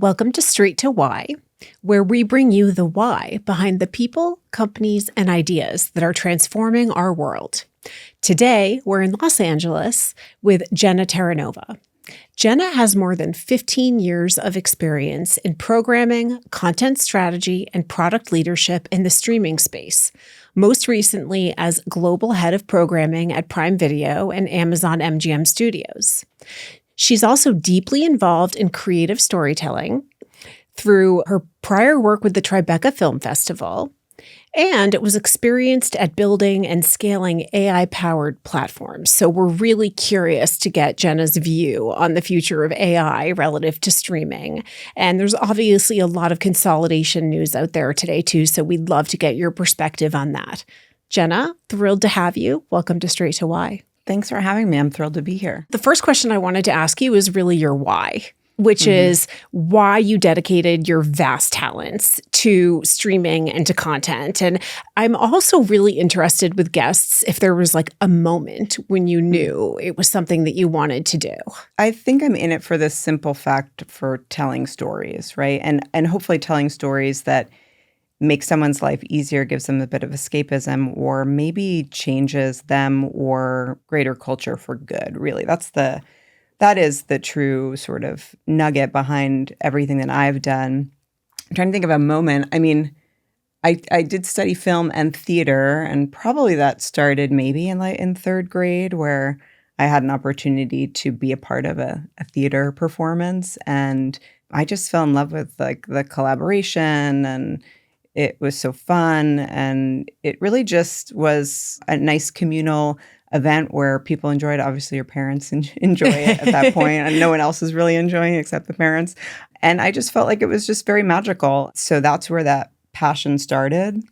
Welcome to Straight to Why, where we bring you the why behind the people, companies, and ideas that are transforming our world. Today, we're in Los Angeles with Genna Terranova. Jenna has more than 15 years of experience in programming, content strategy, and product leadership in the streaming space, most recently as Global Head of Programming at Prime Video and Amazon MGM Studios. She's also deeply involved in creative storytelling through her prior work with the Tribeca Film Festival, and was experienced at building and scaling AI-powered platforms. So we're really curious to get Jenna's view on the future of AI relative to streaming. And there's obviously a lot of consolidation news out there today too, so we'd love to get your perspective on that. Jenna, thrilled to have you. Welcome to Straight to Why. Thanks for having me. I'm thrilled to be here. The first question I wanted to ask you is really your why, which is why you dedicated your vast talents to streaming and to content. And I'm also really interested with guests if there was like a moment when you knew it was something that you wanted to do. I think I'm in it for the simple fact for telling stories, right? And hopefully telling stories that make someone's life easier, gives them a bit of escapism, or maybe changes them or greater culture for good, really. That is the true sort of nugget behind everything that I've done. I'm trying to think of a moment. I mean, I did study film and theater, and probably that started maybe in third grade, where I had an opportunity to be a part of a theater performance, and I just fell in love with like the collaboration, and it was so fun, and it really just was a nice communal event where people enjoyed it. Obviously, your parents enjoy it at that point, and no one else is really enjoying it except the parents. And I just felt like it was just very magical. So that's where that passion started.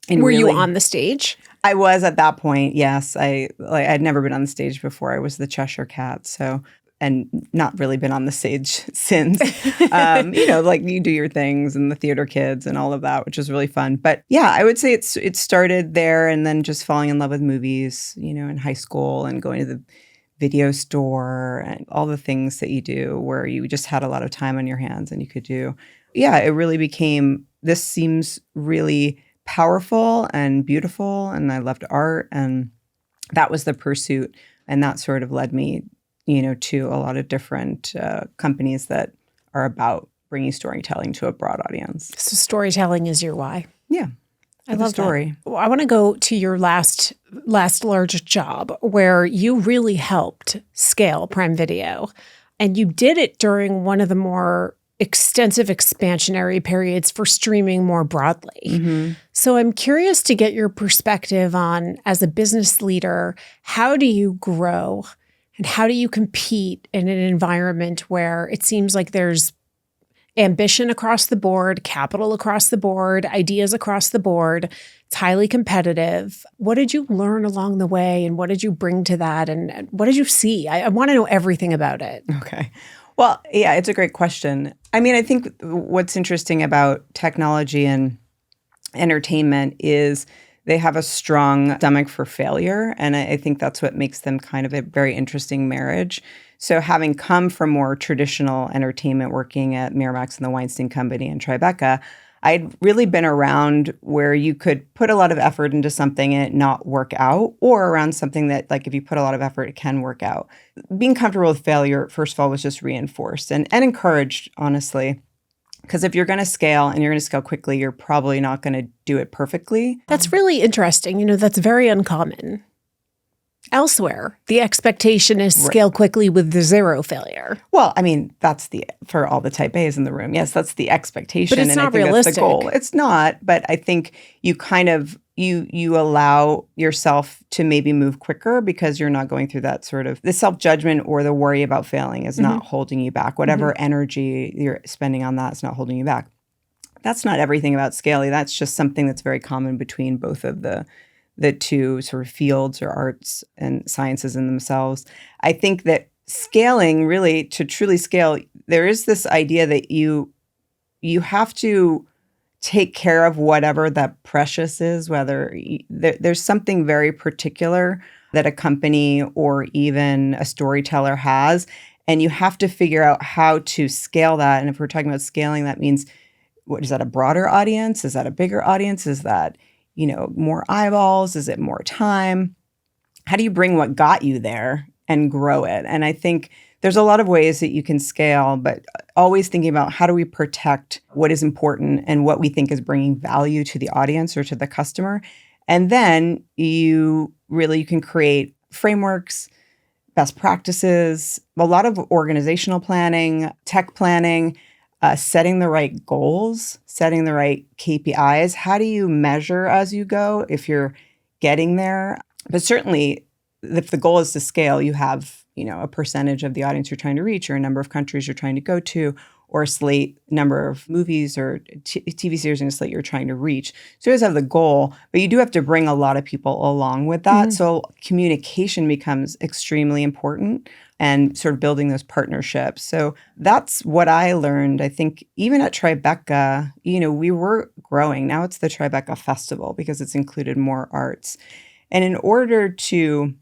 And Were you on the stage? I was at that point, yes. I'd never been on the stage before. I was the Cheshire Cat, and not really been on the stage since. Like you do your things and the theater kids and all of that, which was really fun. But yeah, I would say it started there, and then just falling in love with movies, in high school, and going to the video store and all the things that you do where you just had a lot of time on your hands and you could do. Yeah, it really became, this seems really powerful and beautiful, and I loved art, and that was the pursuit, and that sort of led me to a lot of different companies that are about bringing storytelling to a broad audience. So storytelling is your why. Yeah. I love story. That. Well, I want to go to your last large job where you really helped scale Prime Video. And you did it during one of the more extensive expansionary periods for streaming more broadly. Mm-hmm. So I'm curious to get your perspective on, as a business leader, how do you grow? And how do you compete in an environment where it seems like there's ambition across the board, capital across the board, ideas across the board? It's highly competitive. What did you learn along the way, and what did you bring to that, and what did you see? I want to know everything about it. Okay. Well, yeah, it's a great question. I mean, I think what's interesting about technology and entertainment is they have a strong stomach for failure, and I think that's what makes them kind of a very interesting marriage. So having come from more traditional entertainment, working at Miramax and the Weinstein Company and Tribeca, I'd really been around where you could put a lot of effort into something and it not work out, or around something that, like, if you put a lot of effort, it can work out. Being comfortable with failure, first of all, was just reinforced and encouraged, honestly. Because if you're going to scale and you're going to scale quickly, you're probably not going to do it perfectly. That's really interesting. That's very uncommon. Elsewhere, the expectation is scale quickly with the zero failure. Well, I mean, that's for all the type A's in the room. Yes, that's the expectation. But it's not realistic. That's the goal. It's not, but I think you kind of, you allow yourself to maybe move quicker because you're not going through that sort of, the self-judgment or the worry about failing is not holding you back. Whatever energy you're spending on that is not holding you back. That's not everything about scaling. That's just something that's very common between both of the two sort of fields or arts and sciences in themselves. I think that scaling, really, to truly scale, there is this idea that you have to take care of whatever that precious is, whether there's something very particular that a company or even a storyteller has. And you have to figure out how to scale that. And if we're talking about scaling, that means, what is that, a broader audience? Is that a bigger audience? Is that, more eyeballs? Is it more time? How do you bring what got you there and grow it? And I think there's a lot of ways that you can scale, but always thinking about how do we protect what is important and what we think is bringing value to the audience or to the customer. And then you can create frameworks, best practices, a lot of organizational planning, tech planning, setting the right goals, setting the right KPIs. How do you measure as you go if you're getting there? But certainly, if the goal is to scale, you have, a percentage of the audience you're trying to reach, or a number of countries you're trying to go to, or a slate number of movies or TV series in a slate you're trying to reach. So you always have the goal, but you do have to bring a lot of people along with that. Mm-hmm. So communication becomes extremely important and sort of building those partnerships. So that's what I learned. I think even at Tribeca, we were growing. Now it's the Tribeca Festival because it's included more arts. And in order to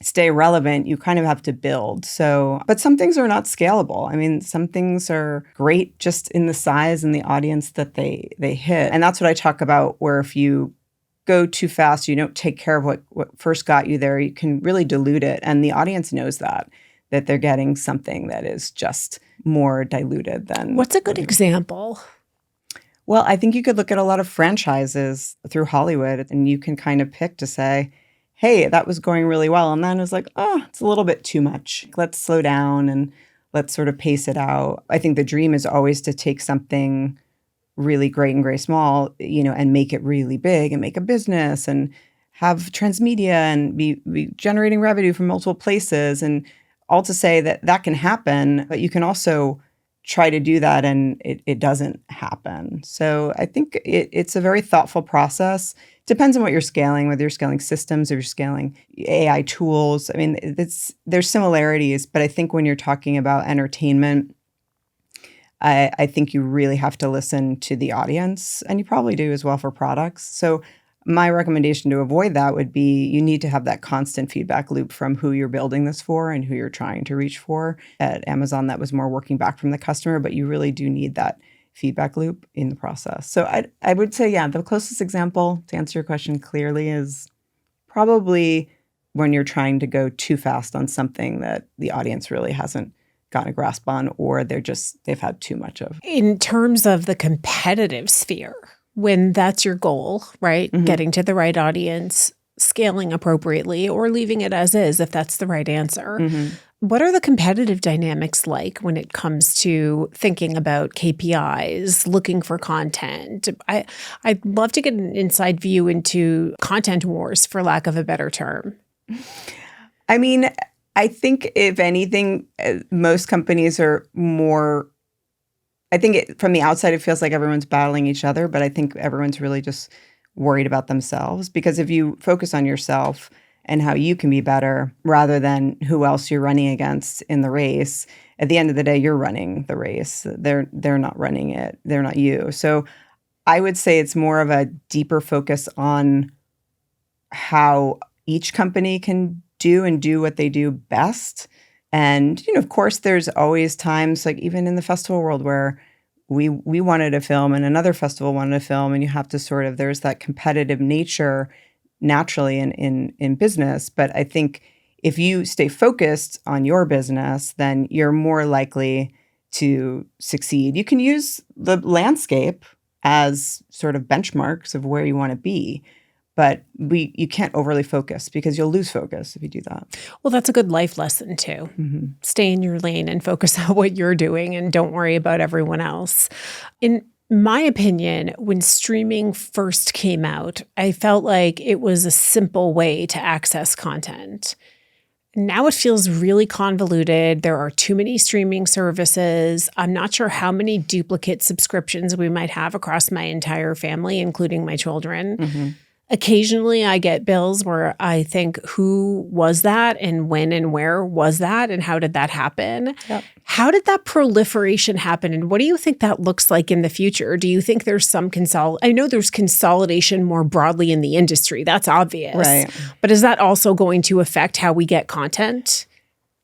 stay relevant, you kind of have to build. But some things are not scalable. I mean, some things are great just in the size and the audience that they hit. And that's what I talk about, where if you go too fast, you don't take care of what first got you there, you can really dilute it. And the audience knows that they're getting something that is just more diluted than... What's a good example? Well, I think you could look at a lot of franchises through Hollywood, and you can kind of pick to say, hey, that was going really well. And then it was like, oh, it's a little bit too much. Let's slow down and let's sort of pace it out. I think the dream is always to take something really great and very small, and make it really big and make a business and have transmedia and be generating revenue from multiple places. And all to say that can happen, but you can also try to do that and it doesn't happen. So I think it's a very thoughtful process. Depends on what you're scaling, whether you're scaling systems or you're scaling AI tools. I mean, there's similarities, but I think when you're talking about entertainment, I think you really have to listen to the audience, and you probably do as well for products. So my recommendation to avoid that would be you need to have that constant feedback loop from who you're building this for and who you're trying to reach for. At Amazon, that was more working back from the customer, but you really do need that feedback loop in the process. So I would say, the closest example to answer your question clearly is probably when you're trying to go too fast on something that the audience really hasn't gotten a grasp on, or they've had too much of. In terms of the competitive sphere, when that's your goal, right? Mm-hmm. Getting to the right audience, scaling appropriately, or leaving it as is if that's the right answer. Mm-hmm. What are the competitive dynamics like when it comes to thinking about KPIs, looking for content? I'd love to get an inside view into content wars, for lack of a better term. I mean, I think if anything, most companies are more... I think from the outside, it feels like everyone's battling each other, but I think everyone's really just worried about themselves. Because if you focus on yourself and how you can be better rather than who else you're running against in the race, at the end of the day, you're running the race. They're not running it. They're not you. So I would say it's more of a deeper focus on how each company can do what they do best. And, of course, there's always times, like even in the festival world, where we wanted a film and another festival wanted a film, and you have to there's that competitive nature naturally in business. But I think if you stay focused on your business, then you're more likely to succeed. You can use the landscape as sort of benchmarks of where you want to be. But you can't overly focus, because you'll lose focus if you do that. Well, that's a good life lesson too. Mm-hmm. Stay in your lane and focus on what you're doing and don't worry about everyone else. In my opinion, when streaming first came out, I felt like it was a simple way to access content. Now it feels really convoluted. There are too many streaming services. I'm not sure how many duplicate subscriptions we might have across my entire family, including my children. Mm-hmm. Occasionally, I get bills where I think, who was that and when and where was that and how did that happen? Yep. How did that proliferation happen, and what do you think that looks like in the future? Do you think there's some I know there's consolidation more broadly in the industry. That's obvious. Right. But is that also going to affect how we get content?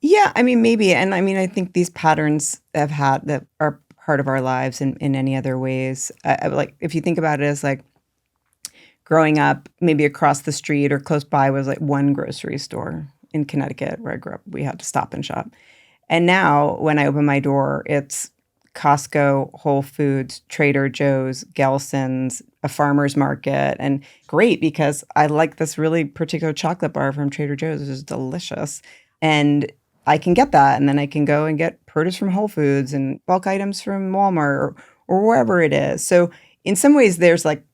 Yeah, I mean, maybe. And I mean, I think these patterns that are part of our lives in any other ways. Like, if you think about it as like growing up, maybe across the street or close by was like one grocery store in Connecticut where I grew up. We had to stop and shop. And now when I open my door, it's Costco, Whole Foods, Trader Joe's, Gelson's, a farmer's market. And great because I like this really particular chocolate bar from Trader Joe's, which is delicious. And I can get that. And then I can go and get produce from Whole Foods and bulk items from Walmart or wherever it is. So in some ways, there's like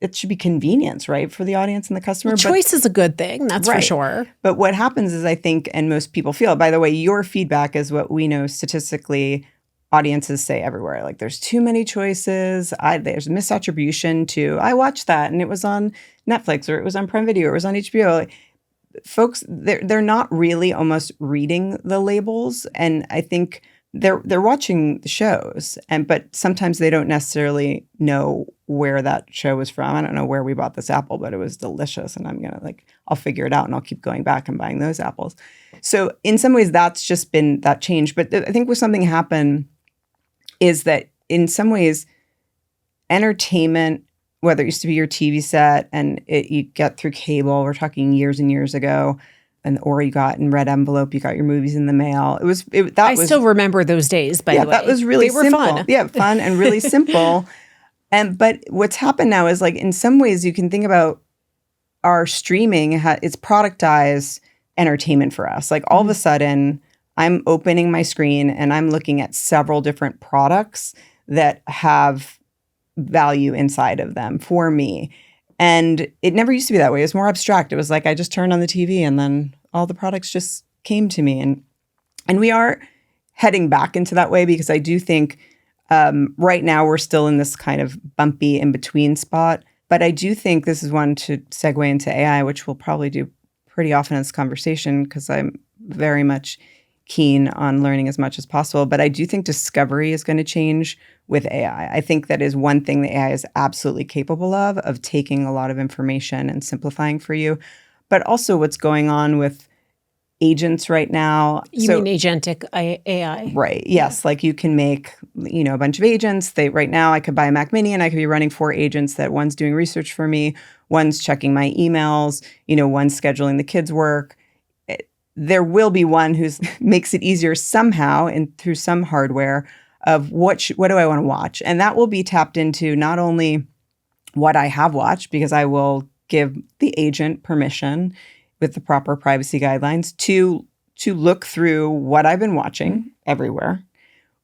it should be convenience, right, for the audience and the customer. Well, choice is a good thing, that's for sure. But what happens is, I think, and most people feel, by the way, your feedback is what we know statistically audiences say everywhere. Like, there's too many choices. There's misattribution to, I watched that and it was on Netflix or it was on Prime Video or it was on HBO. Like, folks, they're not really almost reading the labels. And I think they're watching the shows, but sometimes they don't necessarily know where that show was from. I don't know where we bought this apple, but it was delicious, and I'll figure it out, and I'll keep going back and buying those apples. So in some ways, that's just been that change. But I think what something happened is that in some ways, entertainment, whether it used to be your TV set and you get through cable, we're talking years and years ago. Or you got in red envelope, you got your movies in the mail. I still remember those days, by the way. Yeah, that was really simple. They were fun. Yeah, fun and really simple. But what's happened now is, like, in some ways you can think about our streaming, it's productized entertainment for us. Like, all of a sudden, I'm opening my screen and I'm looking at several different products that have value inside of them for me. And it never used to be that way. It was more abstract. It was like I just turned on the TV and then all the products just came to me. And we are heading back into that way, because I do think right now we're still in this kind of bumpy in-between spot. But I do think this is one to segue into AI, which we'll probably do pretty often in this conversation, because I'm very much keen on learning as much as possible. But I do think discovery is going to change with AI. I think that is one thing that AI is absolutely capable of taking a lot of information and simplifying for you. But also what's going on with agents right now. You mean agentic AI? Right. Yes. Like, you can make, a bunch of agents. Right now I could buy a Mac Mini and I could be running 4 agents that one's doing research for me, one's checking my emails, one's scheduling the kids' work. There will be one who makes it easier somehow and through some hardware of what do I want to watch. And that will be tapped into not only what I have watched, because I will give the agent permission with the proper privacy guidelines to look through what I've been watching everywhere,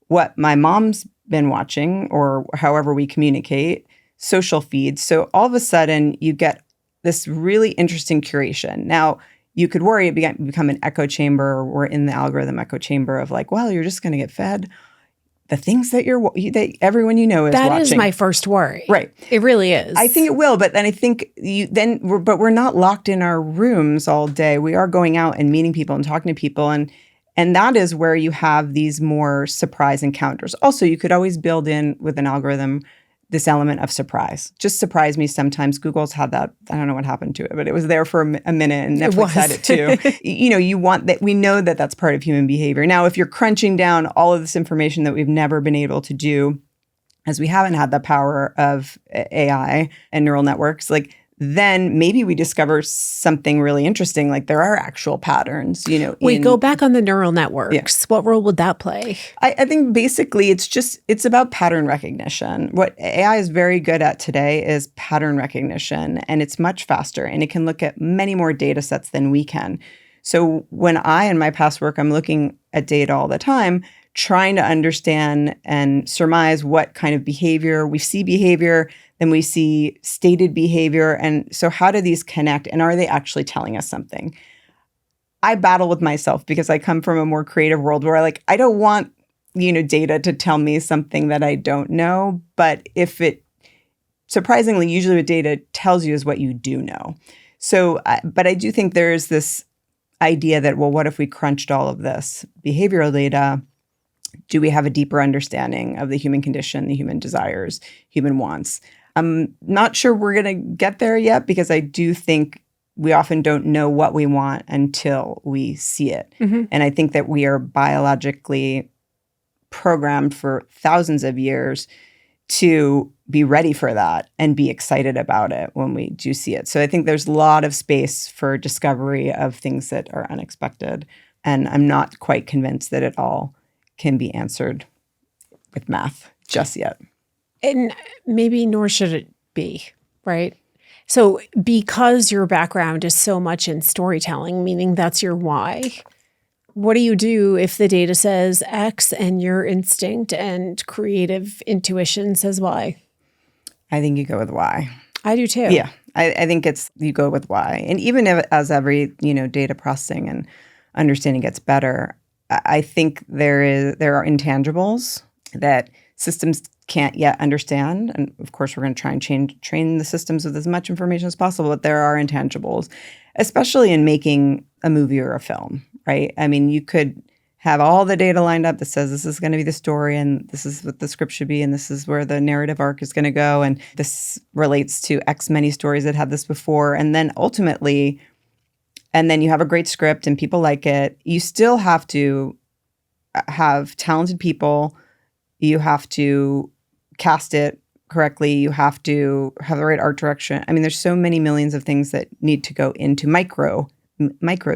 what my mom's been watching, or however we communicate, social feeds. So all of a sudden you get this really interesting curation. Now, you could worry it become an echo chamber, or we're in the algorithm echo chamber of like, well, you're just going to get fed the things that that everyone is watching. That is my first worry. Right. It really is. I think it will, but then I think but we're not locked in our rooms all day. We are going out and meeting people and talking to people, and that is where you have these more surprise encounters. Also, you could always build in with an algorithm this element of surprise. Just surprise me sometimes. Google's had that. I don't know what happened to it, but it was there for a minute, and Netflix had it too. You want that. We know that that's part of human behavior. Now, if you're crunching down all of this information that we've never been able to do, as we haven't had the power of AI and neural networks, like, then maybe we discover something really interesting, like there are actual patterns, go back on the neural networks. Yeah. What role would that play? I think basically it's about pattern recognition. What AI is very good at today is pattern recognition, and it's much faster, and it can look at many more data sets than we can. So when in my past work, I'm looking at data all the time, trying to understand and surmise what kind of behavior. We see behavior, then we see stated behavior. And so how do these connect, and are they actually telling us something? I battle with myself because I come from a more creative world where I don't want, data to tell me something that I don't know. But surprisingly, usually what data tells you is what you do know. So, but I do think there is this idea that, well, what if we crunched all of this behavioral data? Do we have a deeper understanding of the human condition, the human desires, human wants? I'm not sure we're going to get there yet, because I do think we often don't know what we want until we see it. Mm-hmm. And I think that we are biologically programmed for thousands of years to be ready for that and be excited about it when we do see it. So I think there's a lot of space for discovery of things that are unexpected. And I'm not quite convinced that it all can be answered with math just yet. And maybe nor should it be, right? So because your background is so much in storytelling, meaning that's your why, what do you do if the data says X and your instinct and creative intuition says Y? I think you go with why. I do too. Yeah, I think it's you go with why. And even if, as every data processing and understanding gets better, I think there are intangibles that systems can't yet understand. And of course, we're going to try and train the systems with as much information as possible. But there are intangibles, especially in making a movie or a film, right? I mean, you could have all the data lined up that says this is going to be the story and this is what the script should be and this is where the narrative arc is going to go and this relates to X many stories that had this before. And then ultimately, and then you have a great script and people like it. You still have to have talented people. You have to cast it correctly. You have to have the right art direction. I mean, there's so many millions of things that need to go into micro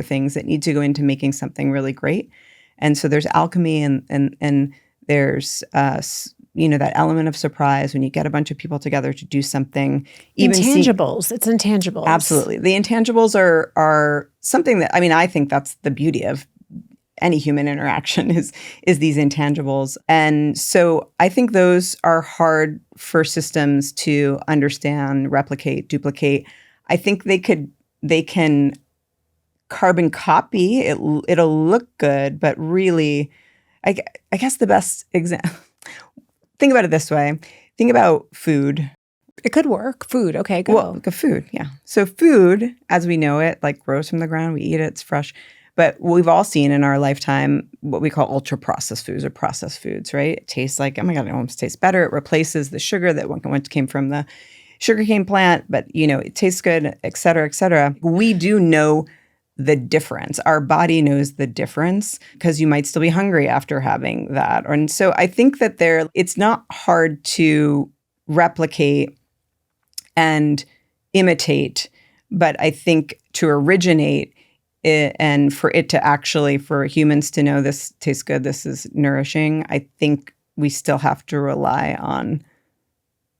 things that need to go into making something really great. And so there's alchemy and there's that element of surprise when you get a bunch of people together to do something. Intangibles. It's intangibles. Absolutely. The intangibles are something that, I mean, I think that's the beauty of any human interaction is these intangibles. And so I think those are hard for systems to understand, replicate, duplicate. I think they can carbon copy. It'll look good, but really, I guess the best example, think about it this way. Think about food. It could work. Food. Okay, go. Well, food, yeah. So food, as we know it, like grows from the ground, we eat it, it's fresh. But we've all seen in our lifetime what we call ultra-processed foods or processed foods, right? It tastes like, oh my God, it almost tastes better. It replaces the sugar that once came from the sugarcane plant, but, it tastes good, et cetera, et cetera. We do know the difference. Our body knows the difference because you might still be hungry after having that. And so I think that it's not hard to replicate and imitate, but I think to originate it, and for it to actually, for humans to know this tastes good, this is nourishing, I think we still have to rely on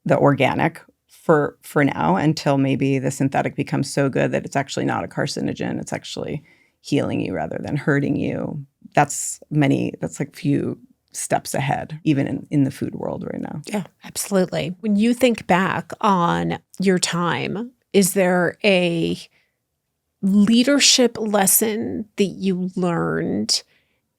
the organic for now until maybe the synthetic becomes so good that it's actually not a carcinogen. It's actually healing you rather than hurting you. That's like few steps ahead, even in the food world right now. Yeah, absolutely. When you think back on your time, is there a leadership lesson that you learned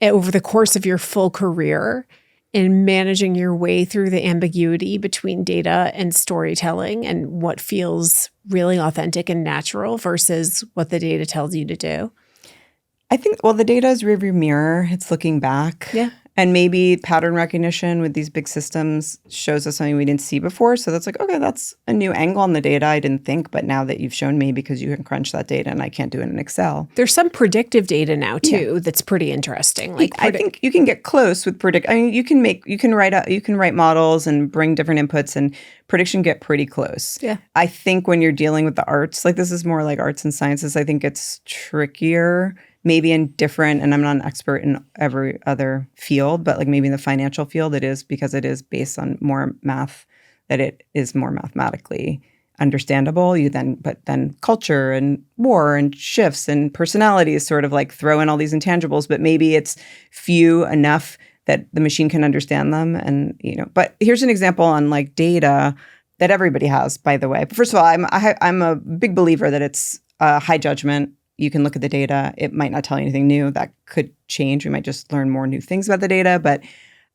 over the course of your full career in managing your way through the ambiguity between data and storytelling and what feels really authentic and natural versus what the data tells you to do? I think, the data is rearview mirror. It's looking back. Yeah. And maybe pattern recognition with these big systems shows us something we didn't see before. So that's like, okay, that's a new angle on the data I didn't think, but now that you've shown me because you can crunch that data and I can't do it in Excel. There's some predictive data now too that's pretty interesting. I think you can get close with predict. I mean, you can write models and bring different inputs and prediction get pretty close. Yeah. I think when you're dealing with the arts, like this is more like arts and sciences, I think it's trickier. Maybe in different, and I'm not an expert in every other field, but like maybe in the financial field it is because it is based on more math, that it is more mathematically understandable. But then culture and war and shifts and personalities sort of like throw in all these intangibles, but maybe it's few enough that the machine can understand them. And, but here's an example on like data that everybody has, by the way. First of all, I'm a big believer that it's high judgment. You can look at the data. It might not tell you anything new. That could change. We might just learn more new things about the data, but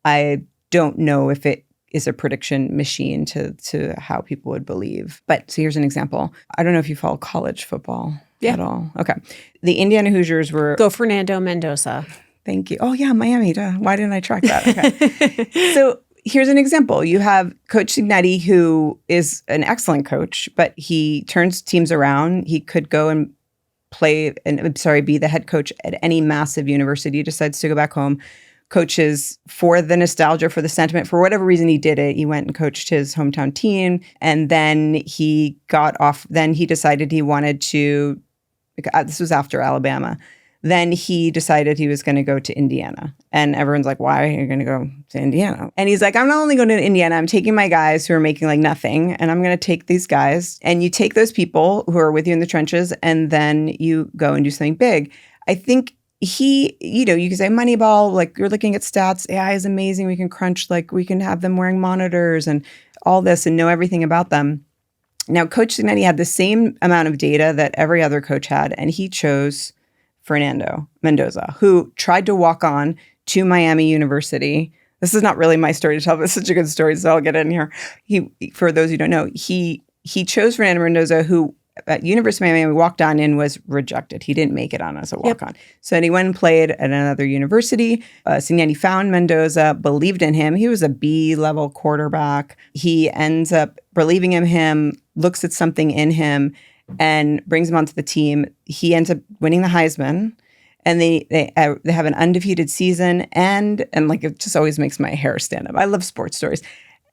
I don't know if it is a prediction machine to how people would believe. But so here's an example. I don't know if you follow college football at all. Okay. The Indiana Hoosiers were... Go Fernando Mendoza. Thank you. Oh, yeah, Miami. Duh. Why didn't I track that? Okay. So here's an example. You have Coach Signetti, who is an excellent coach, but he turns teams around. He could go and be the head coach at any massive university, decides to go back home, coaches for the nostalgia, for the sentiment, for whatever reason he did it. He went and coached his hometown team. And then he got off. Then he decided he wanted to, this was after Alabama. Then he decided he was going to go to Indiana. And everyone's like, why are you going to go to Indiana? And he's like, I'm not only going to Indiana, I'm taking my guys who are making like nothing. And I'm going to take these guys. And you take those people who are with you in the trenches, and then you go and do something big. I think you can say Moneyball, like you're looking at stats. AI is amazing. We can crunch, like we can have them wearing monitors and all this and know everything about them. Now, Coach Signetti had the same amount of data that every other coach had, and he chose Fernando Mendoza, who tried to walk on to Miami University. This is not really my story to tell, but it's such a good story, so I'll get in here. For those who don't know, he chose Fernando Mendoza, who at University of Miami walked on and was rejected. He didn't make it on as a walk-on. Yep. So then he went and played at another university. Signetti found Mendoza, believed in him. He was a B-level quarterback. He ends up believing in him, looks at something in him, and brings him onto the team. He ends up winning the Heisman, and they have an undefeated season, and like it just always makes my hair stand up. I love sports stories.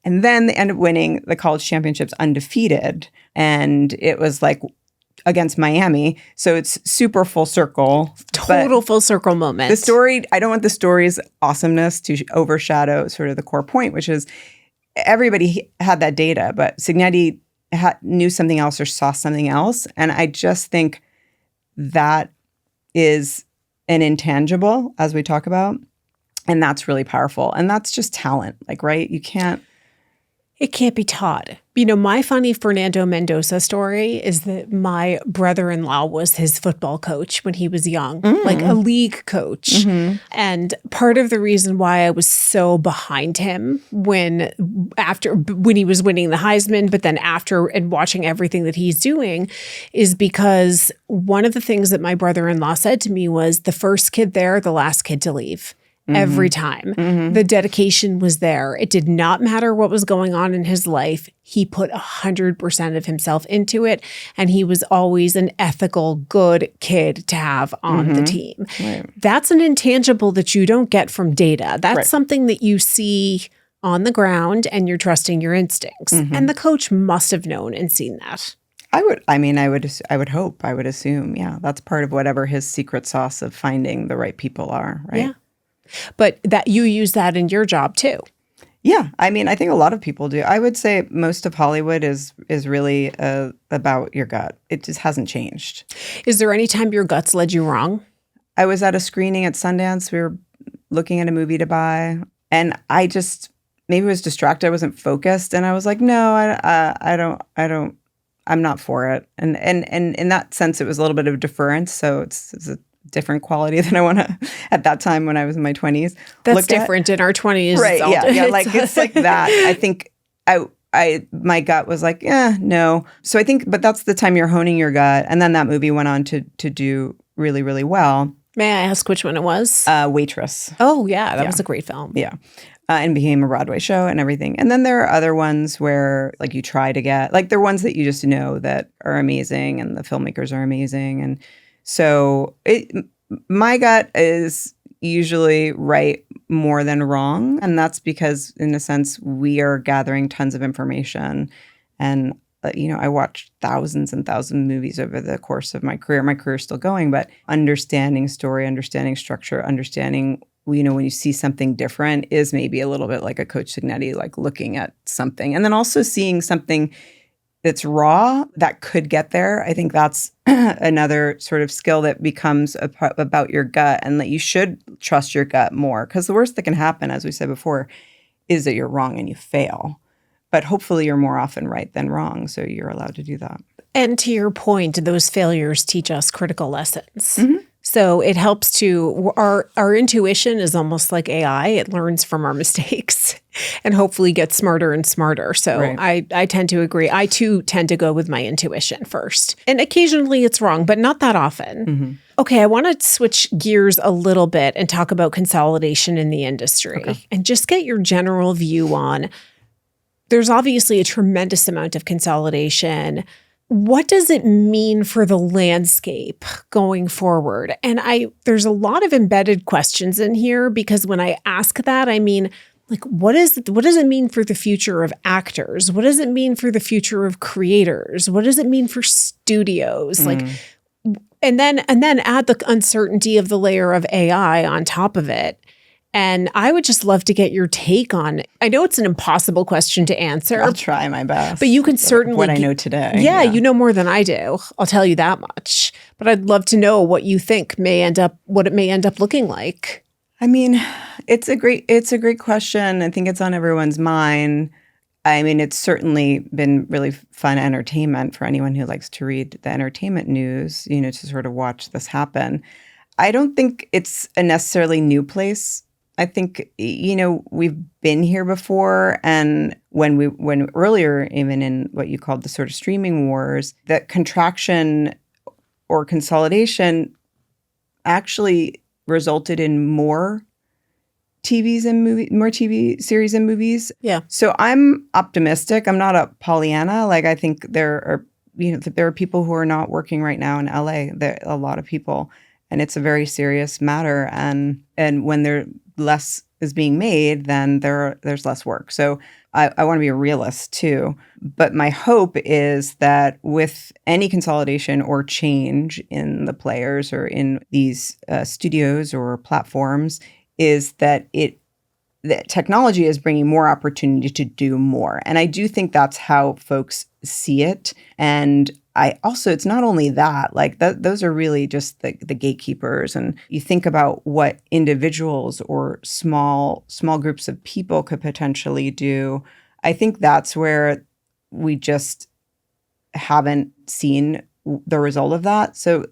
And then they end up winning the college championships undefeated, and it was like against Miami. So it's super full circle. Total full circle moment. The story, I don't want the story's awesomeness to overshadow sort of the core point, which is everybody had that data, but Signetti knew something else or saw something else. And I just think that is an intangible, as we talk about. And that's really powerful. And that's just talent, like, right? It can't be taught. You know, my funny Fernando Mendoza story is that my brother-in-law was his football coach when he was young, like a league coach. Mm-hmm. And part of the reason why I was so behind him when he was winning the Heisman, but then after and watching everything that he's doing, is because one of the things that my brother-in-law said to me was the first kid there, the last kid to leave. Every time. Mm-hmm. The dedication was there. It did not matter what was going on in his life. He put 100% of himself into it. And he was always an ethical, good kid to have on the team. Right. That's an intangible that you don't get from data. That's something that you see on the ground and you're trusting your instincts. Mm-hmm. And the coach must have known and seen that. I would hope, I would assume. Yeah. That's part of whatever his secret sauce of finding the right people are, right? Yeah. But that you use that in your job too. Yeah. I mean, I think a lot of people do. I would say most of Hollywood is really about your gut. It just hasn't changed. Is there any time your guts led you wrong? I was at a screening at Sundance. We were looking at a movie to buy, and I just maybe was distracted. I wasn't focused, and I was like, no, I don't. I'm not for it. And in that sense, it was a little bit of deference. So it's a different quality than I want to at that time when I was in my 20s. That's different in our 20s. Right. Yeah. Like it's like that. I think my gut was like, no. So I think, but that's the time you're honing your gut. And then that movie went on to do really, really well. May I ask which one it was? Waitress. Oh yeah. That was a great film. Yeah. And became a Broadway show and everything. And then there are other ones where like you try to get, like they're ones that you just know that are amazing and the filmmakers are amazing. And so my gut is usually right more than wrong. And that's because, in a sense, we are gathering tons of information. And, I watched thousands and thousands of movies over the course of my career. My career is still going, but understanding story, understanding structure, understanding, when you see something different is maybe a little bit like a Coach Signetti, like looking at something. And then also seeing something that's raw that could get there. I think that's another sort of skill that becomes about your gut, and that you should trust your gut more, because the worst that can happen, as we said before, is that you're wrong and you fail. But hopefully you're more often right than wrong, so you're allowed to do that. And to your point, those failures teach us critical lessons. Mm-hmm. So it helps our intuition is almost like AI. It learns from our mistakes and hopefully gets smarter and smarter. So right. I tend to agree. I too tend to go with my intuition first. And occasionally it's wrong, but not that often. Mm-hmm. Okay, I want to switch gears a little bit and talk about consolidation in the industry and just get your general view on, there's obviously a tremendous amount of consolidation. what does it mean for the landscape going forward? And there's a lot of embedded questions in here, because when I ask that, I mean, like, what does it mean for the future of actors? What does it mean for the future of creators? What does it mean for studios? Like, and then add the uncertainty of the layer of AI on top of it. And I would just love to get your take on it. I know it's an impossible question to answer. I'll try my best. But you can certainly... What I know today. Yeah, you know more than I do. I'll tell you that much. But I'd love to know what you think what it may end up looking like. I mean, it's a great question. I think it's on everyone's mind. I mean, it's certainly been really fun entertainment for anyone who likes to read the entertainment news, to sort of watch this happen. I don't think it's a necessarily new place. I think, we've been here before. And when earlier, even in what you called the sort of streaming wars, that contraction or consolidation actually resulted in more TV series and movies. Yeah. So I'm optimistic. I'm not a Pollyanna. Like, I think there are people who are not working right now in LA. There are a lot of people, and it's a very serious matter. And when less is being made, then there's less work. So I want to be a realist too. But my hope is that with any consolidation or change in the players or in these studios or platforms, is that technology is bringing more opportunity to do more. And I do think that's how folks see it. And it's not only that, like those are really just the gatekeepers. And you think about what individuals or small groups of people could potentially do. I think that's where we just haven't seen the result of that. So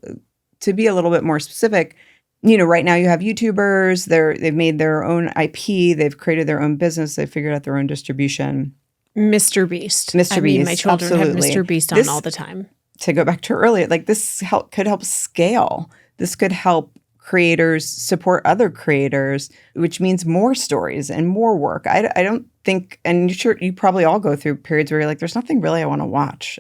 to be a little bit more specific, right now you have YouTubers, they've made their own IP, they've created their own business, they've figured out their own distribution. Mr. Beast. Mr. Beast, my children absolutely. have Mr. Beast on all the time. To go back to earlier, like this could help scale. This could help creators support other creators, which means more stories and more work. I don't think, and you probably all go through periods where you're like, there's nothing really I want to watch,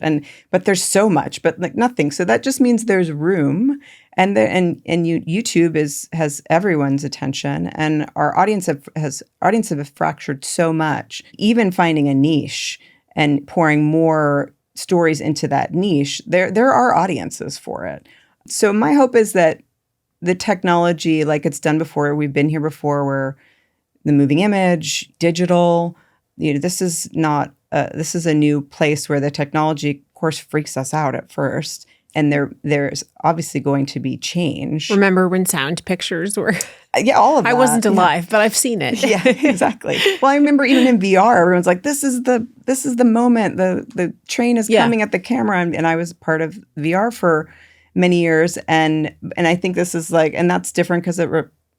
but there's so much, but like nothing. So that just means there's room, and YouTube has everyone's attention, and our audience have fractured so much. Even finding a niche and pouring more stories into that niche, there are audiences for it. So my hope is that the technology, like it's done before, we've been here before, where the moving image, digital, this is a new place where the technology, of course, freaks us out at first. And there's obviously going to be change. Remember when sound pictures were? Yeah, all of that. I wasn't alive, but I've seen it. Yeah, exactly. Well, I remember even in VR, everyone's like, "This is the moment. The train is coming at the camera," and I was part of VR for many years, and I think this is like, and that's different because it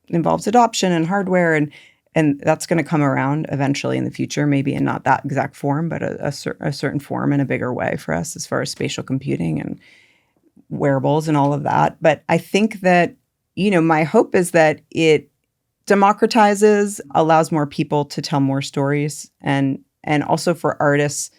involves adoption and hardware, and that's going to come around eventually in the future, maybe in not that exact form, but a certain form in a bigger way for us as far as spatial computing and wearables and all of that. But I think that, my hope is that it democratizes, allows more people to tell more stories, and also for artists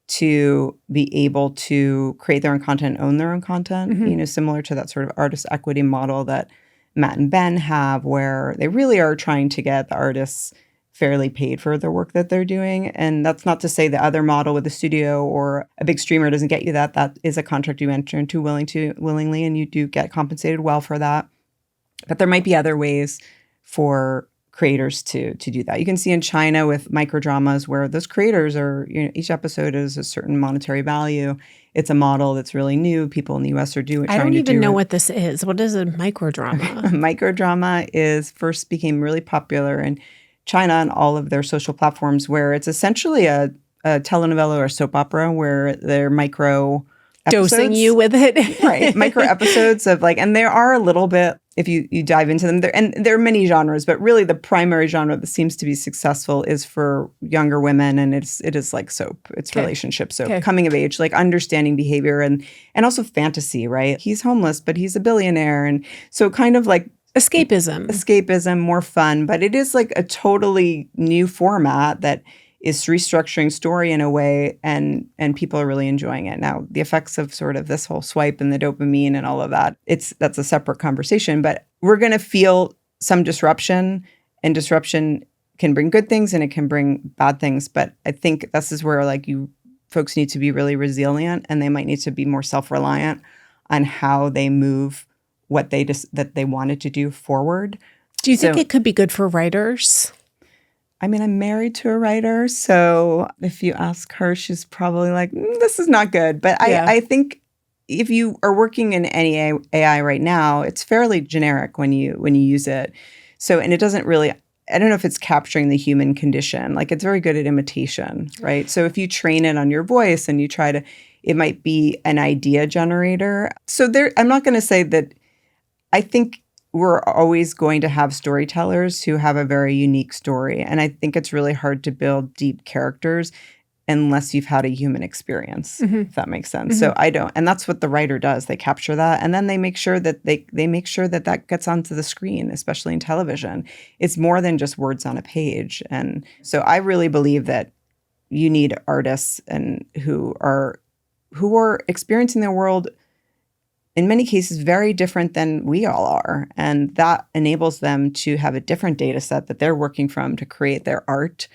to be able to create their own content, own their own content, similar to that sort of artist equity model that Matt and Ben have, where they really are trying to get the artists fairly paid for the work that they're doing. And that's not to say the other model with a studio or a big streamer doesn't get you that. That is a contract you enter into willingly, and you do get compensated well for that. But there might be other ways for creators to do that. You can see in China with microdramas where those creators are, each episode is a certain monetary value. It's a model that's really new. People in the U.S. are doing. I don't even know what this is. What is a microdrama? A microdrama became really popular in China and all of their social platforms, where it's essentially a telenovela or a soap opera where they're micro episodes. Dosing you with it. Right. Micro episodes of and there are a little bit, if you dive into them, there are many genres, but really the primary genre that seems to be successful is for younger women, and it is like soap. It's relationship soap, coming of age, like understanding behavior and also fantasy, right? He's homeless, but he's a billionaire. And so kind of like Escapism, more fun, but it is like a totally new format that is restructuring story in a way, and people are really enjoying it. Now, the effects of sort of this whole swipe and the dopamine and all of that, that's a separate conversation, but we're going to feel some disruption, and disruption can bring good things and it can bring bad things. But I think this is where like you folks need to be really resilient, and they might need to be more self-reliant on how they move what that they wanted to do forward. Do you think it could be good for writers? I mean, I'm married to a writer, so if you ask her, she's probably like, this is not good. But I think if you are working in any AI right now, it's fairly generic when you use it. So, and it doesn't really, I don't know if it's capturing the human condition. Like, it's very good at imitation, right? So if you train it on your voice and you try to, it might be an idea generator. So I'm not going to say that. I think we're always going to have storytellers who have a very unique story. And I think it's really hard to build deep characters unless you've had a human experience, if that makes sense. So I don't. And that's what the writer does. They capture that. And then they make sure that they make sure that that gets onto the screen, especially in television. It's more than just words on a page. And so I really believe that you need artists and who are experiencing their world in many cases very different than we all are. And that enables them to have a different data set that they're working from to create their art.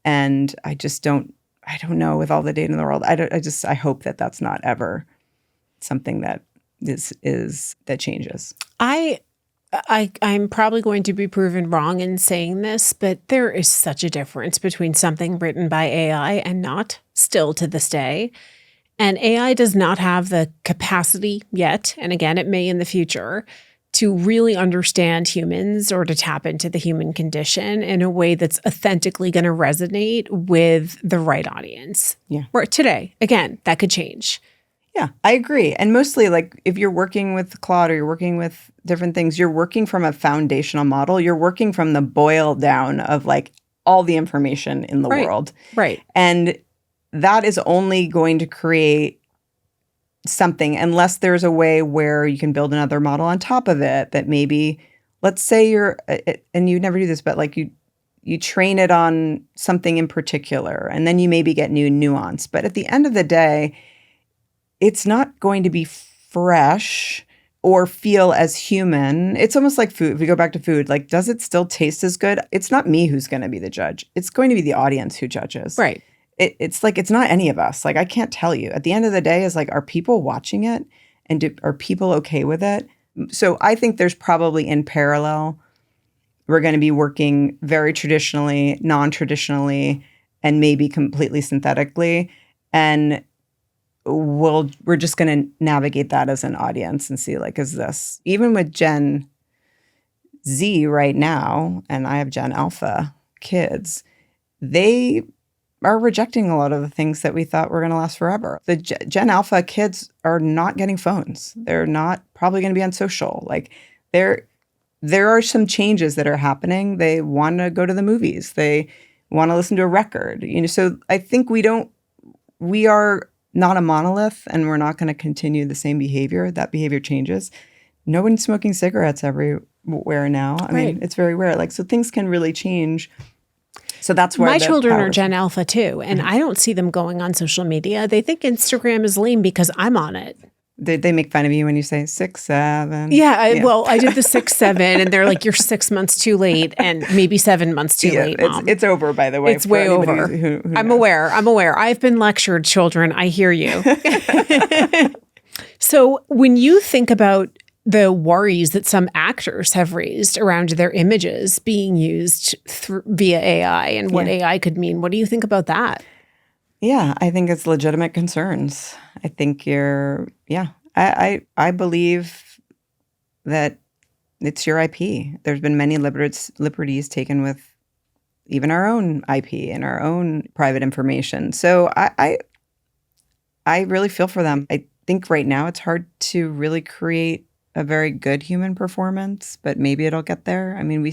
And I don't know, with all the data in the world, I hope that that's not ever something that that changes. I'm probably going to be proven wrong in saying this, but there is such a difference between something written by AI and not, still to this day. And AI does not have the capacity yet, and again, it may in the future, to really understand humans or to tap into the human condition in a way that's authentically going to resonate with the right audience. Yeah. Where today, again, that could change. Yeah, I agree. And mostly, like, if you're working with Claude or you're working with different things, you're working from a foundational model. You're working from the boil down of, like, all the information in the world. Right. And that is only going to create something unless there's a way where you can build another model on top of it that maybe, let's say and you never do this, but like you train it on something in particular, and then you maybe get new nuance. But at the end of the day, it's not going to be fresh or feel as human. It's almost like food. If we go back to food, like, does it still taste as good? It's not me who's going to be the judge. It's going to be the audience who judges. Right. It's like, it's not any of us. Like, I can't tell you. At the end of the day, is like, are people watching it, and are people okay with it? So I think there's probably in parallel, we're going to be working very traditionally, non-traditionally, and maybe completely synthetically. And we're just going to navigate that as an audience and see, like, is this, even with Gen Z right now, and I have Gen Alpha kids, they are rejecting a lot of the things that we thought were going to last forever. The Gen Alpha kids are not getting phones. They're not probably going to be on social. Like, there are some changes that are happening. They want to go to the movies. They want to listen to a record. So I think we are not a monolith, and we're not going to continue the same behavior. That behavior changes. No one's smoking cigarettes everywhere now. I mean, it's very rare. Like, so things can really change. So that's where my children are Gen Alpha too, and I don't see them going on social media. They think Instagram is lame because I'm on it. They make fun of you when you say 6, 7. Yeah, well, I did the 6, 7, and they're like, "You're 6 months too late," and maybe 7 months too late. Mom. It's over, by the way. It's way over. Who I'm aware. I've been lectured, children. I hear you. So when you think about the worries that some actors have raised around their images being used via AI and what AI could mean, what do you think about that? Yeah, I think it's legitimate concerns. I think I believe that it's your IP. There's been many liberties taken with even our own IP and our own private information. So I really feel for them. I think right now it's hard to really create a very good human performance, but maybe it'll get there. I mean,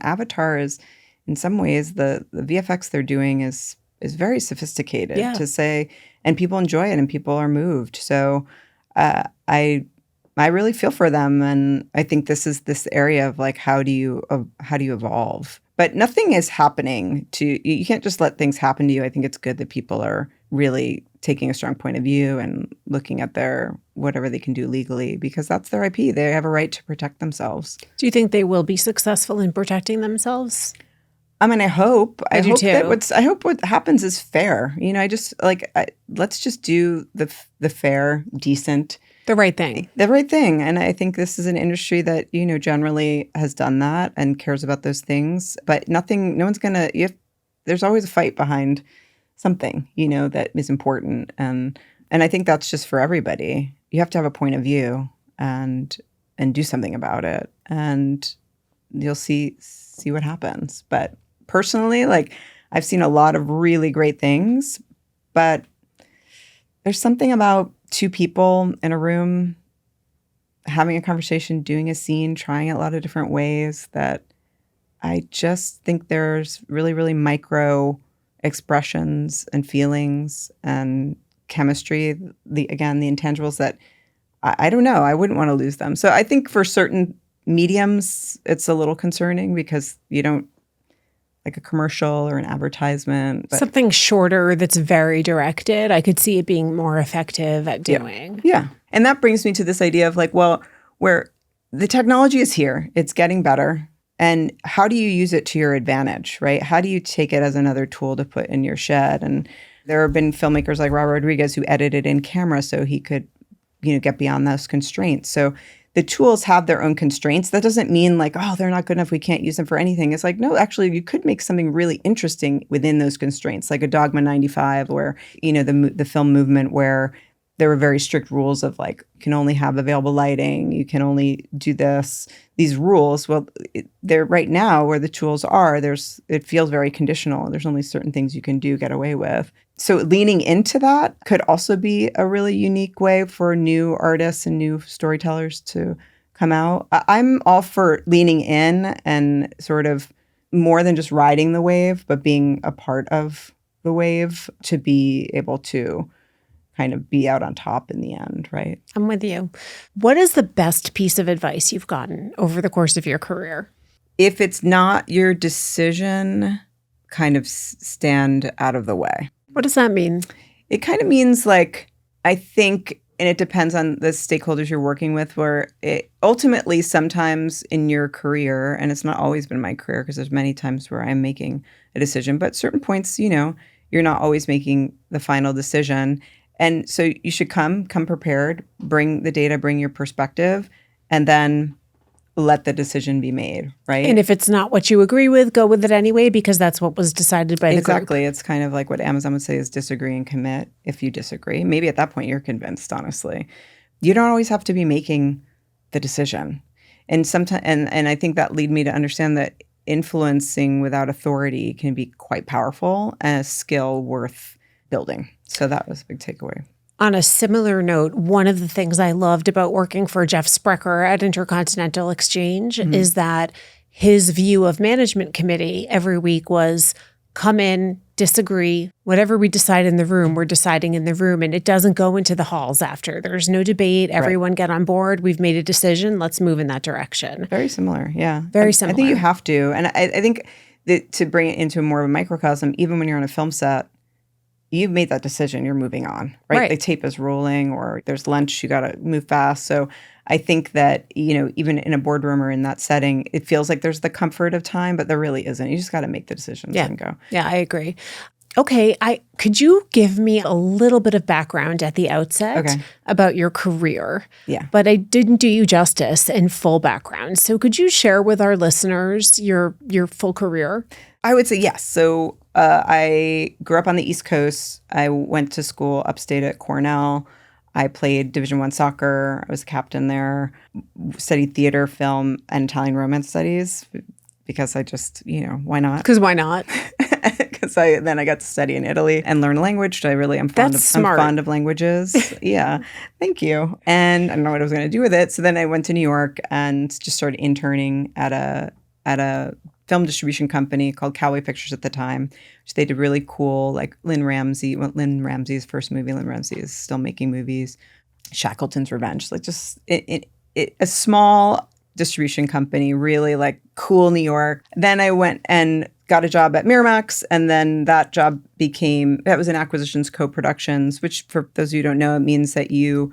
Avatar is, in some ways, the VFX they're doing is very sophisticated to say, and people enjoy it and people are moved. So I really feel for them, and I think this is this area of, like, how do you evolve? But nothing is happening you can't just let things happen to you. I think it's good that people are really taking a strong point of view and looking at their whatever they can do legally, because that's their IP. They have a right to protect themselves. Do you think they will be successful in protecting themselves? I mean, I hope. I do too. I hope what happens is fair. Let's just do the fair, decent, the right thing. The right thing. And I think this is an industry that, generally has done that and cares about those things. But no one's going to, there's always a fight behind something, that is important. And I think that's just for everybody. You have to have a point of view and do something about it. And you'll see what happens. But personally, I've seen a lot of really great things, but there's something about two people in a room having a conversation, doing a scene, trying it a lot of different ways that I just think there's really, really micro expressions and feelings and chemistry, the intangibles that I don't know. I wouldn't want to lose them. So I think for certain mediums, it's a little concerning because you don't like a commercial or an advertisement. But something shorter that's very directed, I could see it being more effective at doing. Yeah. And that brings me to this idea of where the technology is here, it's getting better. And how do you use it to your advantage, right? How do you take it as another tool to put in your shed? And there have been filmmakers like Robert Rodriguez who edited in camera so he could, get beyond those constraints. So the tools have their own constraints. That doesn't mean they're not good enough, we can't use them for anything. It's no, actually, you could make something really interesting within those constraints, like a Dogma 95 where, the film movement where there were very strict rules of you can only have available lighting, you can only do these rules. Well, they're right now where the tools are, it feels very conditional. There's only certain things you can get away with. So leaning into that could also be a really unique way for new artists and new storytellers to come out. I'm all for leaning in and sort of more than just riding the wave, but being a part of the wave to be able to kind of be out on top in the end, right? I'm with you. What is the best piece of advice you've gotten over the course of your career? If it's not your decision, kind of stand out of the way. What does that mean? It kind of means I think, and it depends on the stakeholders you're working with, where it ultimately sometimes in your career, and it's not always been my career because there's many times where I'm making a decision, but certain points, you're not always making the final decision. And so you should come prepared, bring the data, bring your perspective, and then let the decision be made, right? And if it's not what you agree with, go with it anyway, because that's what was decided by the group. Exactly. It's kind of like what Amazon would say is disagree and commit. If you disagree, maybe at that point you're convinced, honestly. You don't always have to be making the decision. And sometimes, and I think that led me to understand that influencing without authority can be quite powerful and a skill worth building. So that was a big takeaway. On a similar note, one of the things I loved about working for Jeff Sprecher at Intercontinental Exchange is that his view of management committee every week was come in, disagree, whatever we decide in the room, we're deciding in the room, and it doesn't go into the halls after. There's no debate. Everyone get on board. We've made a decision. Let's move in that direction. Very similar. Yeah. Very similar. I think you have to. And I think that to bring it into more of a microcosm, even when you're on a film set, you've made that decision, you're moving on, right? The tape is rolling or there's lunch, you got to move fast. So I think that, even in a boardroom or in that setting, it feels like there's the comfort of time, but there really isn't. You just got to make the decisions and go. Yeah, I agree. Okay, could you give me a little bit of background at the outset about your career? Yeah. But I didn't do you justice in full background. So could you share with our listeners your full career? I would say yes. So I grew up on the East Coast. I went to school upstate at Cornell. I played Division I soccer. I was a captain there. Studied theater, film, and Italian Romance studies because I just, why not? Because why not? Because then I got to study in Italy and learn a language. I'm fond of languages. Yeah, thank you. And I don't know what I was going to do with it. So then I went to New York and just started interning at a film distribution company called Cowboy Pictures at the time, which they did really cool, like Lynn Ramsey's first movie. Lynn Ramsey is still making movies. Shackleton's Revenge, like just a small distribution company, really like cool New York. Then I went and got a job at Miramax, and then that job that was an acquisitions co-productions, which for those of you who don't know, it means that you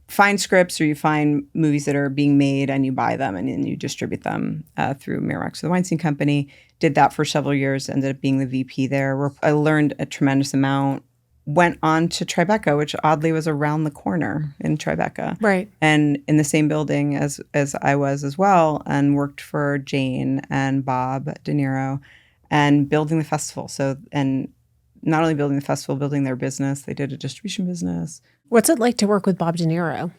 find scripts or you find movies that are being made and you buy them and then you distribute them through Miramax. So the Weinstein Company did that for several years, ended up being the VP there, where I learned a tremendous amount. Went on to Tribeca, which oddly was around the corner in Tribeca. Right. And in the same building as I was as well, and worked for Jane and Bob De Niro and building the festival. So, and not only building the festival, building their business. They did a distribution business. What's it like to work with Bob De Niro?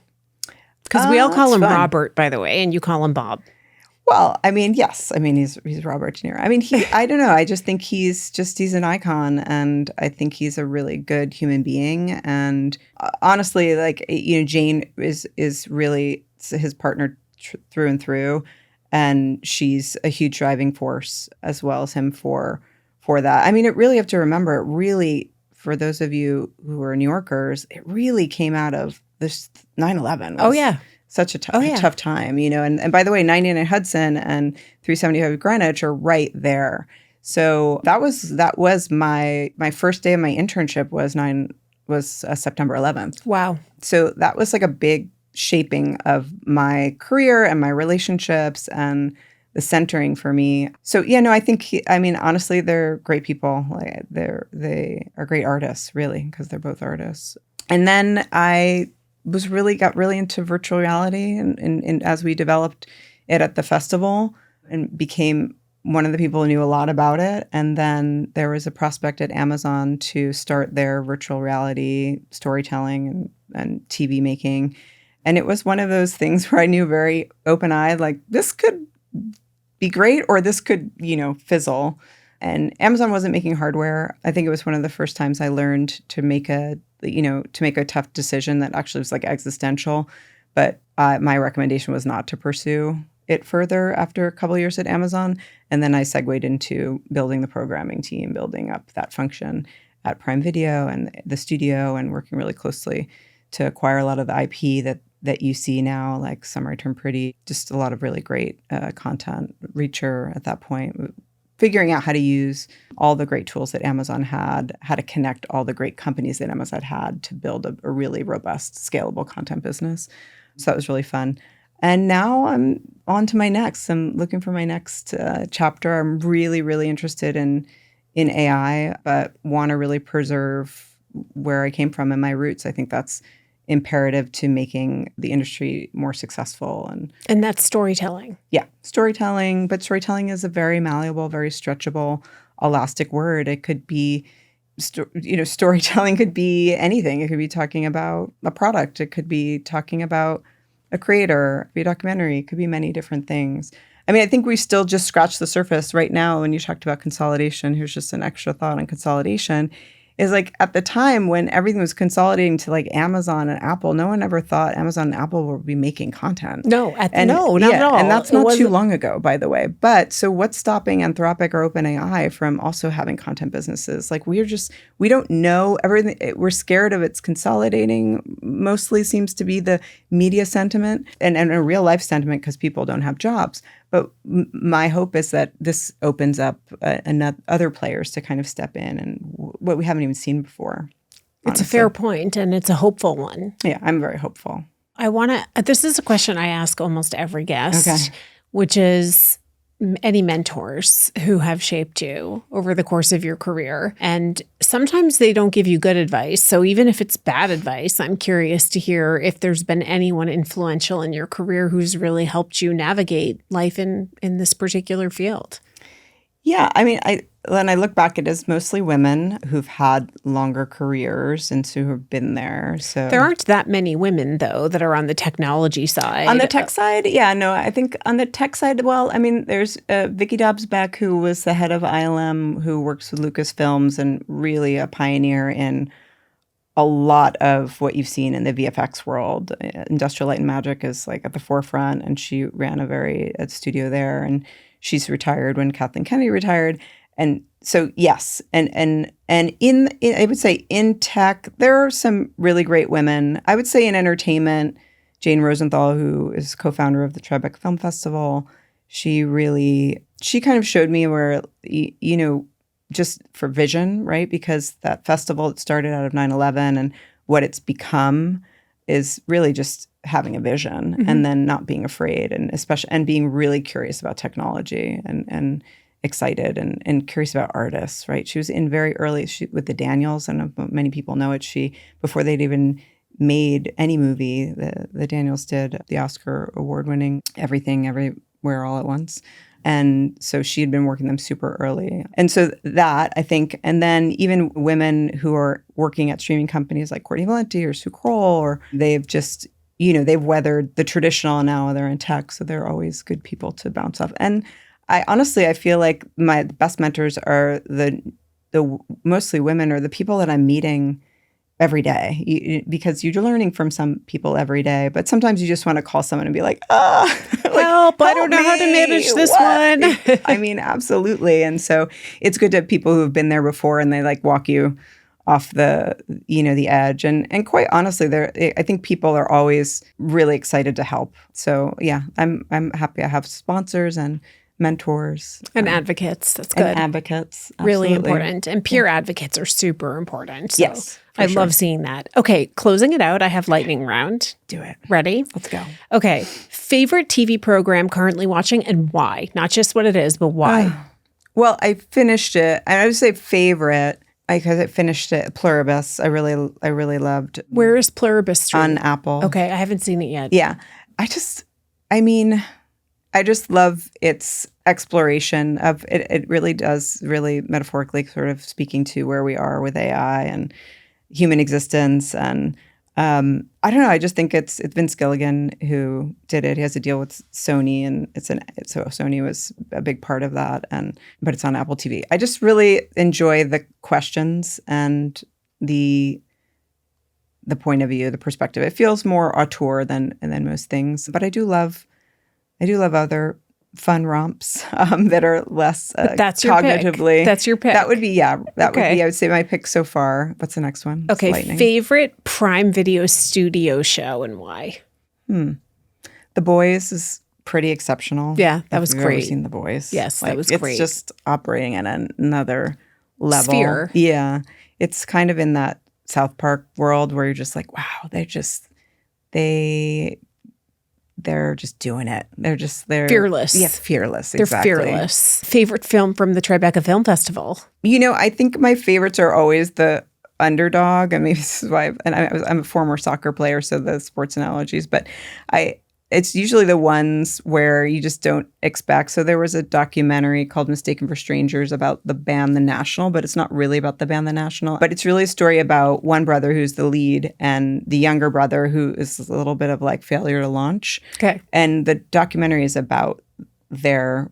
Because we all call him Robert, by the way, and you call him Bob. Well, I mean, yes. I mean, he's Robert De Niro. I mean, I don't know. I just think he's an icon, and I think he's a really good human being. And honestly, like, Jane is really his partner through and through, and she's a huge driving force as well as him for that. I mean, it really have to remember, it really, for those of you who are New Yorkers, it really came out of this 9/11. Oh, yeah. Such a tough time, And by the way, 99 Hudson and 375 Greenwich are right there. So that was my first day of my internship was September 11th. Wow. So that was like a big shaping of my career and my relationships and the centering for me. So I think honestly, they're great people. Like they are great artists, really, because they're both artists. And then I got really into virtual reality and as we developed it at the festival and became one of the people who knew a lot about it. And then there was a prospect at Amazon to start their virtual reality storytelling and TV making. And it was one of those things where I knew very open-eyed, like this could be great or this could, fizzle. And Amazon wasn't making hardware. I think it was one of the first times I learned to make a tough decision that actually was like existential. But my recommendation was not to pursue it further after a couple of years at Amazon. And then I segued into building the programming team, building up that function at Prime Video and the studio, and working really closely to acquire a lot of the IP that you see now, like Summer I Turned Pretty, just a lot of really great content. Reacher at that point, figuring out how to use all the great tools that Amazon had, how to connect all the great companies that Amazon had to build a really robust, scalable content business. So that was really fun. And now I'm on to my next. I'm looking for my next chapter. I'm really, really interested in AI, but want to really preserve where I came from and my roots. I think that's imperative to making the industry more successful. And that's storytelling. Yeah, storytelling. But storytelling is a very malleable, very stretchable, elastic word. It could be, storytelling could be anything. It could be talking about a product. It could be talking about a creator. It could be a documentary. It could be many different things. I mean, I think we still just scratched the surface right now. When you talked about consolidation, here's just an extra thought on consolidation. Is like at the time when everything was consolidating to like Amazon and Apple, no one ever thought Amazon and Apple would be making content. No, not at all. And that's not too long ago, by the way. But so what's stopping Anthropic or OpenAI from also having content businesses? Like we don't know everything. We're scared of it's consolidating. Mostly seems to be the media sentiment and a real life sentiment because people don't have jobs. But my hope is that this opens up other players to kind of step in and what we haven't even seen before. It's a fair point, and it's a hopeful one. Yeah, I'm very hopeful. This is a question I ask almost every guest, which is any mentors who have shaped you over the course of your career. And sometimes they don't give you good advice. So even if it's bad advice, I'm curious to hear if there's been anyone influential in your career who's really helped you navigate life in this particular field. Yeah, I mean, when I look back, it is mostly women who've had longer careers and who have been there. So there aren't that many women, though, that are on the technology side. On the tech side, yeah, no, I think on the tech side, well, I mean, there's Vicky Dobbs-Beck, who was the head of ILM, who works with Lucasfilms and really a pioneer in a lot of what you've seen in the VFX world. Industrial Light and Magic is like at the forefront, and she ran a studio there, and she's retired when Kathleen Kennedy retired. And so, yes. And in I would say in tech, there are some really great women. I would say in entertainment, Jane Rosenthal, who is co-founder of the Tribeca Film Festival, she kind of showed me where, just for vision, right? Because that festival, it started out of 9/11, and what it's become is really just having a vision and then not being afraid, and especially and being really curious about technology and excited and curious about artists, right? She was in very early with the Daniels, and many people know it. Before they'd even made any movie, the Daniels did the Oscar award-winning Everything Everywhere All at Once. And so she had been working them super early. And so that, I think, and then even women who are working at streaming companies like Courtney Valenti or Sue Kroll, or they've just, they've weathered the traditional, and now they're in tech. So they're always good people to bounce off. And I feel like my best mentors are the mostly women, or the people that I'm meeting every day, because you're learning from some people every day, but sometimes you just want to call someone and be like, help, I don't know how to manage this one. I mean, absolutely. And so it's good to have people who have been there before, and they like walk you off the edge. And quite honestly, I think people are always really excited to help. So yeah, I'm happy I have sponsors and mentors and advocates. That's good. And advocates, absolutely. Really important. And peer advocates are super important. So yes, I love seeing that. Okay, closing it out, I have lightning round. Do it. Ready? Let's go. Okay, favorite TV program currently watching, and why? Not just what it is, but why? Well, I finished it. I would say favorite because I finished it. Pluribus. I really loved. Where is Pluribus streaming? On Apple. Okay, I haven't seen it yet. Yeah, I just love its exploration of it. It really does, really metaphorically sort of speaking to where we are with AI and human existence. And I don't know. I just think it's Vince Gilligan who did it. He has a deal with Sony, and so Sony was a big part of that. But it's on Apple TV. I just really enjoy the questions and the point of view, the perspective. It feels more auteur than most things. But I do love other fun romps that are less that's cognitively. That's your pick. That would be, would be, I would say, my pick so far. What's the next one? Okay, favorite Prime Video studio show and why? The Boys is pretty exceptional. Yeah, that was great. great. Ever seen The Boys? Yes, that was great. It's just operating at another level. Sphere. Yeah, it's kind of in that South Park world where you're just like, wow, they're just doing it. They're fearless. Yeah, fearless. Exactly. They're fearless. Favorite film from the Tribeca Film Festival? I think my favorites are always the underdog. I mean, this is why. I'm a former soccer player, so the sports analogies. But it's usually the ones where you just don't expect. So there was a documentary called Mistaken for Strangers about the band The National, but it's not really about the band The National. But it's really a story about one brother who's the lead and the younger brother who is a little bit of like failure to launch. Okay. And the documentary is about their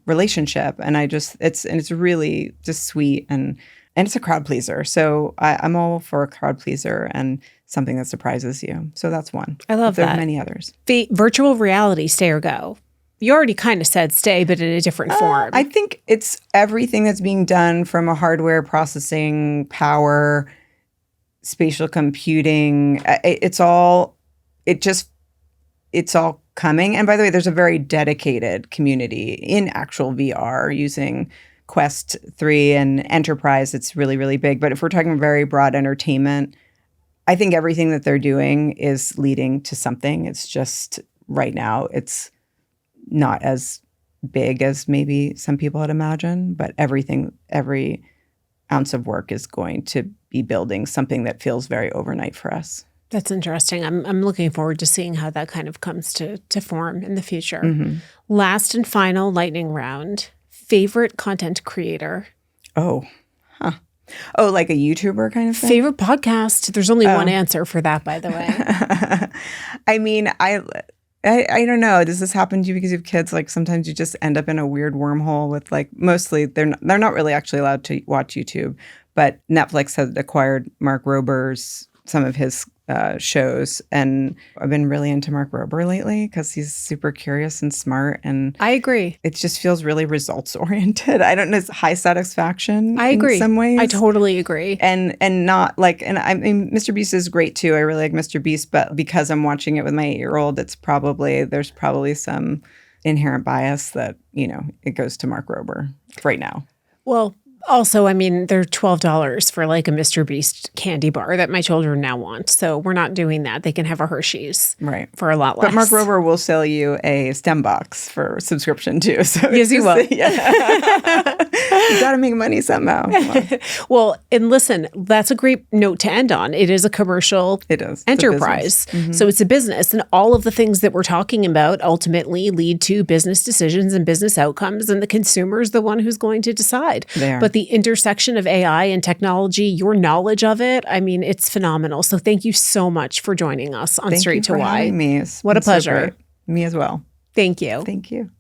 relationship. And it's really just sweet and it's a crowd pleaser. So I'm all for a crowd pleaser and something that surprises you. So that's one. I love that. There are many others. Virtual reality, stay or go? You already kind of said stay, but in a different form. I think it's everything that's being done from a hardware processing, power, spatial computing. It's all coming. And by the way, there's a very dedicated community in actual VR using Quest 3 and Enterprise. It's really, really big. But if we're talking very broad entertainment, I think everything that they're doing is leading to something. It's just right now, it's not as big as maybe some people had imagined, but every ounce of work is going to be building something that feels very overnight for us. That's interesting. I'm looking forward to seeing how that kind of comes to form in the future. Mm-hmm. Last and final lightning round. Favorite content creator? Oh, like a YouTuber kind of thing? Favorite podcast? There's only one answer for that, by the way. I mean, I don't know. Does this happen to you because you have kids? Like sometimes you just end up in a weird wormhole with like mostly they're not really actually allowed to watch YouTube, but Netflix has acquired Mark Rober's some of his shows. And I've been really into Mark Rober lately because he's super curious and smart. And I agree. it just feels really results oriented. I don't know, it's high satisfaction I agree. in some ways. I totally agree. And not like, and I mean, Mr. Beast is great too. I really like Mr. Beast, but because I'm watching it with my 8-year-old, there's probably some inherent bias that, it goes to Mark Rober right now. Well, also, I mean, they're $12 for like a Mr. Beast candy bar that my children now want. So we're not doing that. They can have a Hershey's for a lot less. But Mark Rober will sell you a STEM box for subscription too. So yes, he will. Yeah. You got to make money somehow. Well, and listen, that's a great note to end on. It is a commercial enterprise. So it's a business. And all of the things that we're talking about ultimately lead to business decisions and business outcomes. And the consumer is the one who's going to decide. But the intersection of AI and technology, your knowledge of it, I mean, it's phenomenal. So thank you so much for joining us on Straight to Why. Thank you for having me. What a pleasure. Me as well. Thank you. Thank you.